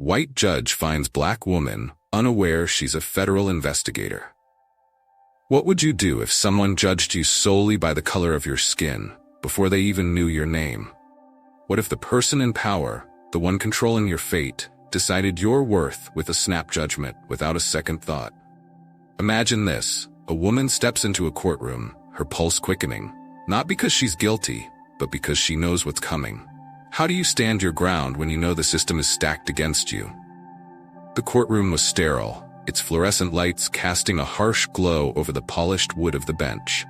White judge finds black woman, unaware she's a federal investigator. What would you do if someone judged you solely by the color of your skin, before they even knew your name? What if the person in power, the one controlling your fate, decided your worth with a snap judgment without a second thought? Imagine this: a woman steps into a courtroom, her pulse quickening, not because she's guilty, but because she knows what's coming. How do you stand your ground when you know the system is stacked against you? The courtroom was sterile, its fluorescent lights casting a harsh glow over the polished wood of the bench.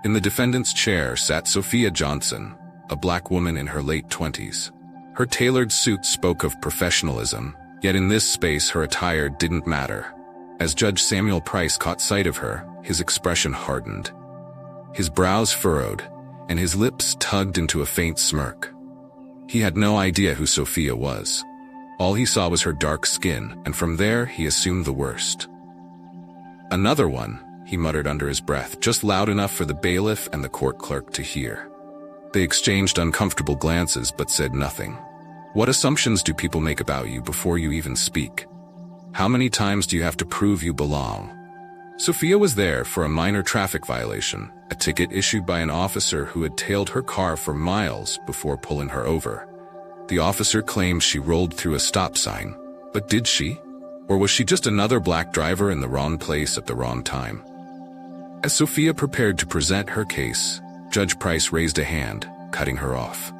In the defendant's chair sat Sophia Johnson, a black woman in her late 20s. Her tailored suit spoke of professionalism, yet in this space her attire didn't matter. As Judge Samuel Price caught sight of her, his expression hardened. His brows furrowed, and his lips tugged into a faint smirk. He had no idea who Sophia was. All he saw was her dark skin, and from there he assumed the worst. "Another one," he muttered under his breath, just loud enough for the bailiff and the court clerk to hear. They exchanged uncomfortable glances but said nothing. What assumptions do people make about you before you even speak? How many times do you have to prove you belong? Sophia was there for a minor traffic violation, a ticket issued by an officer who had tailed her car for miles before pulling her over. The officer claimed she rolled through a stop sign, but did she? Or was she just another black driver in the wrong place at the wrong time? As Sophia prepared to present her case, Judge Price raised a hand, cutting her off.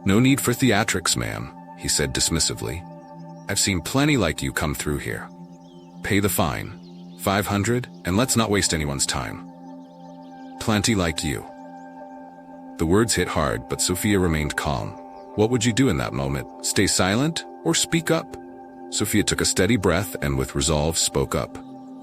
"No need for theatrics, ma'am," he said dismissively. "I've seen plenty like you come through here. Pay the fine, $500, and let's not waste anyone's time. Plenty like you." The words hit hard, but Sophia remained calm. What would you do in that moment? Stay silent or speak up? Sophia took a steady breath and with resolve spoke up.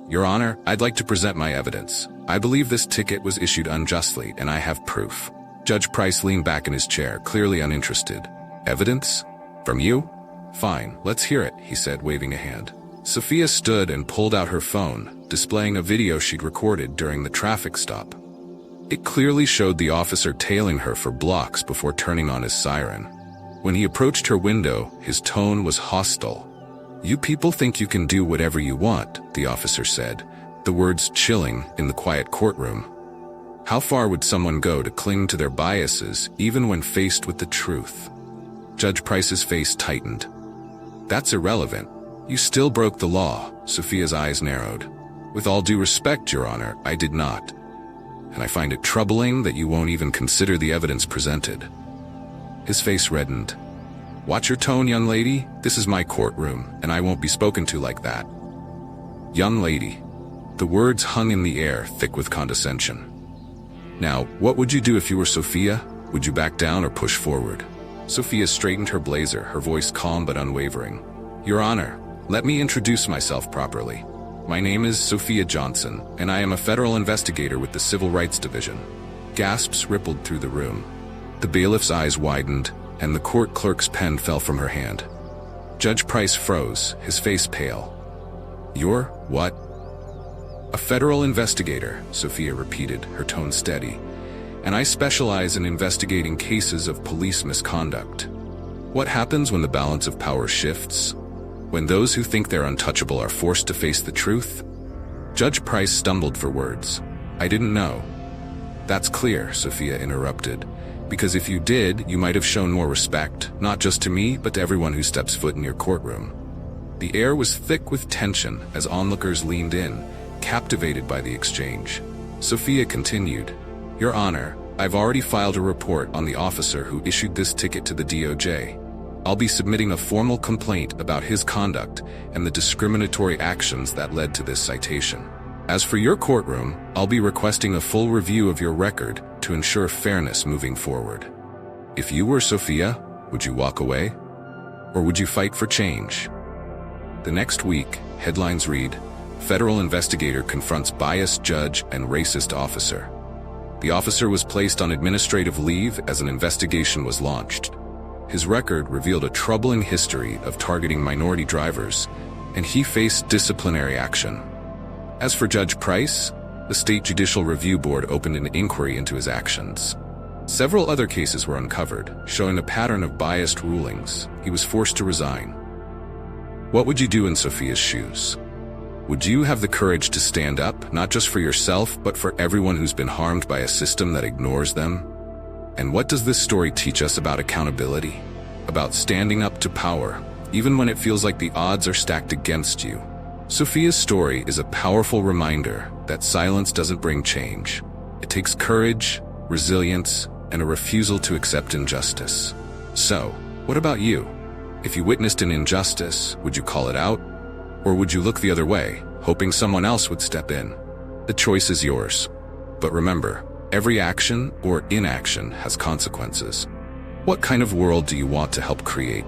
"Your Honor, I'd like to present my evidence. I believe this ticket was issued unjustly, and I have proof." Judge Price leaned back in his chair, clearly uninterested. "Evidence? From you? Fine, let's hear it," he said, waving a hand. Sophia stood and pulled out her phone, displaying a video she'd recorded during the traffic stop. It clearly showed the officer tailing her for blocks before turning on his siren. When he approached her window, his tone was hostile. "You people think you can do whatever you want," the officer said, the words chilling in the quiet courtroom. How far would someone go to cling to their biases even when faced with the truth? Judge Price's face tightened. "That's irrelevant. You still broke the law." Sophia's eyes narrowed. "With all due respect, Your Honor, I did not. And I find it troubling that you won't even consider the evidence presented." His face reddened. "Watch your tone, young lady. This is my courtroom, and I won't be spoken to like that." "Young lady." The words hung in the air, thick with condescension. "Now, what would you do if you were Sophia? Would you back down or push forward?" Sophia straightened her blazer, her voice calm but unwavering. "Your Honor, let me introduce myself properly. My name is Sophia Johnson, and I am a federal investigator with the Civil Rights Division." Gasps rippled through the room. The bailiff's eyes widened, and the court clerk's pen fell from her hand. Judge Price froze, his face pale. "You're what?" "A federal investigator," Sophia repeated, her tone steady. "And I specialize in investigating cases of police misconduct. What happens when the balance of power shifts? When those who think they're untouchable are forced to face the truth?" Judge Price stumbled for words. "I didn't know." "That's clear," Sophia interrupted. "Because if you did, you might have shown more respect, not just to me, but to everyone who steps foot in your courtroom." The air was thick with tension as onlookers leaned in, captivated by the exchange. Sophia continued, "Your Honor, I've already filed a report on the officer who issued this ticket to the DOJ. I'll be submitting a formal complaint about his conduct and the discriminatory actions that led to this citation. As for your courtroom, I'll be requesting a full review of your record to ensure fairness moving forward." If you were Sophia, would you walk away? Or would you fight for change? The next week, headlines read, "Federal Investigator Confronts Biased Judge and Racist Officer." The officer was placed on administrative leave as an investigation was launched. His record revealed a troubling history of targeting minority drivers, and he faced disciplinary action. As for Judge Price, the State Judicial Review Board opened an inquiry into his actions. Several other cases were uncovered, showing a pattern of biased rulings. He was forced to resign. What would you do in Sophia's shoes? Would you have the courage to stand up, not just for yourself, but for everyone who's been harmed by a system that ignores them? And what does this story teach us about accountability? About standing up to power, even when it feels like the odds are stacked against you. Sophia's story is a powerful reminder that silence doesn't bring change. It takes courage, resilience, and a refusal to accept injustice. So, what about you? If you witnessed an injustice, would you call it out? Or would you look the other way, hoping someone else would step in? The choice is yours. But remember, every action or inaction has consequences. What kind of world do you want to help create?